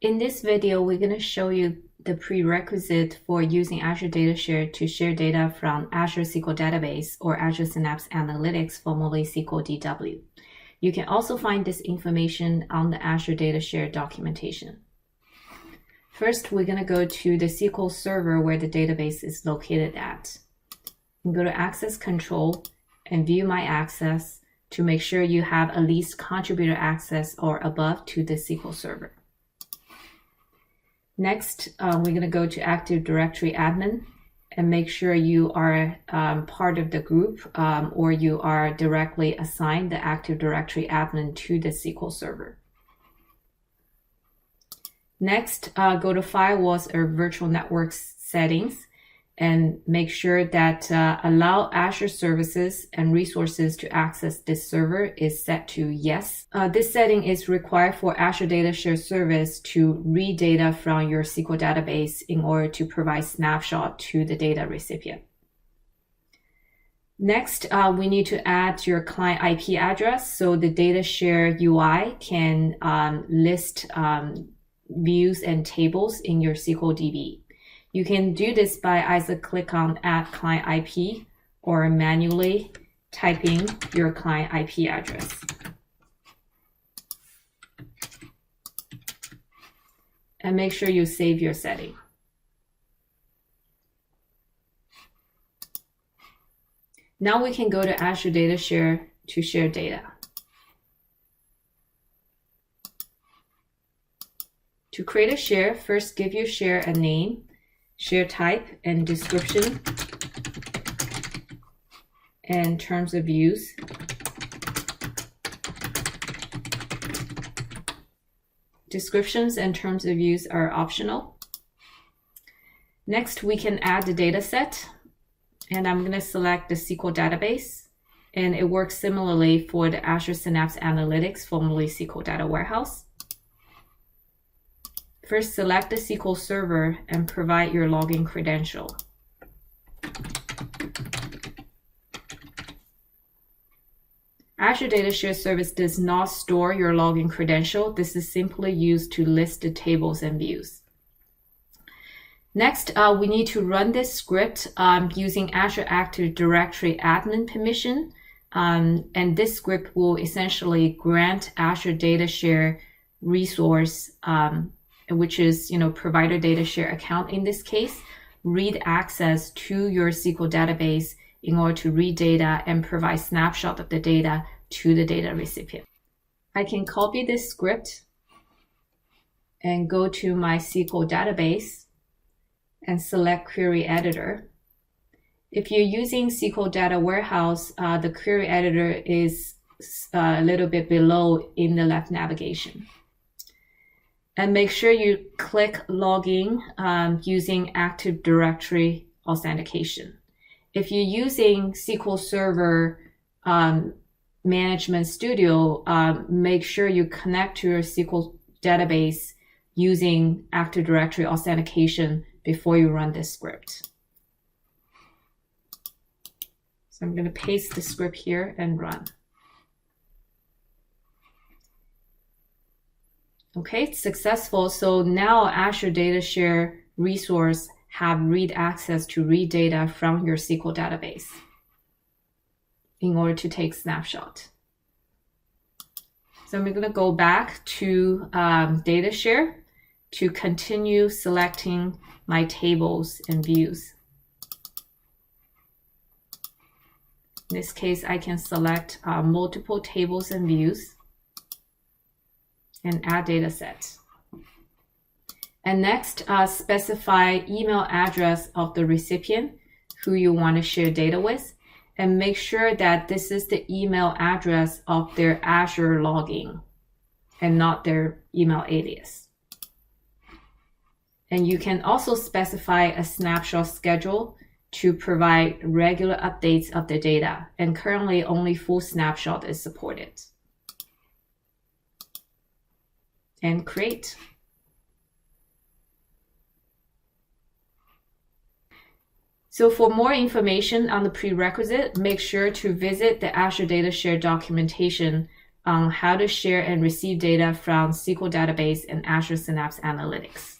In this video, we're going to show you the prerequisite for using Azure Data Share to share data from Azure SQL Database or Azure Synapse Analytics, formerly SQL DW. You can also find this information on the Azure Data Share documentation. First, we're going to go to the SQL server where the database is located at. And go to Access Control and View My Access to make sure you have at least contributor access or above to the SQL server. Next, we're going to go to Active Directory Admin and make sure you are part of the group or you are directly assigned the Active Directory Admin to the SQL server. Next, go to Firewalls or Virtual Networks Settings and make sure that Allow Azure Services and Resources to access this server is set to Yes. This setting is required for Azure Data Share Service to read data from your SQL database in order to provide snapshot to the data recipient. Next, we need to add your client IP address so the Data Share UI can list views and tables in your SQL DB. You can do this by either click on Add Client IP or manually type in your client IP address. And make sure you save your setting. Now we can go to Azure Data Share to share data. To create a share, first give your share a name, share type and description, and terms of use. Descriptions and terms of use are optional. Next, we can add the data set, and I'm going to select the SQL database, and it works similarly for the Azure Synapse Analytics, formerly SQL Data Warehouse. First, select the SQL server and provide your login credential. Azure Data Share Service does not store your login credential. This is simply used to list the tables and views. Next, we need to run this script using Azure Active Directory Admin permission. And this script will essentially grant Azure Data Share resource which is, provider data share account in this case, read access to your SQL database in order to read data and provide snapshot of the data to the data recipient. I can copy this script and go to my SQL database and select Query Editor. If you're using SQL Data Warehouse, the Query Editor is a little bit below in the left navigation. And make sure you click Login using Active Directory Authentication. If you're using SQL Server Management Studio, make sure you connect to your SQL database using Active Directory Authentication before you run this script. So I'm going to paste the script here and run. Okay, it's successful. So now Azure Data Share resource have read access to read data from your SQL database in order to take snapshot. So I'm going to go back to Data Share to continue selecting my tables and views. In this case, I can select multiple tables and views and add data set. And next, specify email address of the recipient who you want to share data with, and make sure that this is the email address of their Azure login and not their email alias. And you can also specify a snapshot schedule to provide regular updates of the data, and currently only full snapshot is supported. And create. So for more information on the prerequisite, make sure to visit the Azure Data Share documentation on how to share and receive data from SQL database and Azure Synapse Analytics.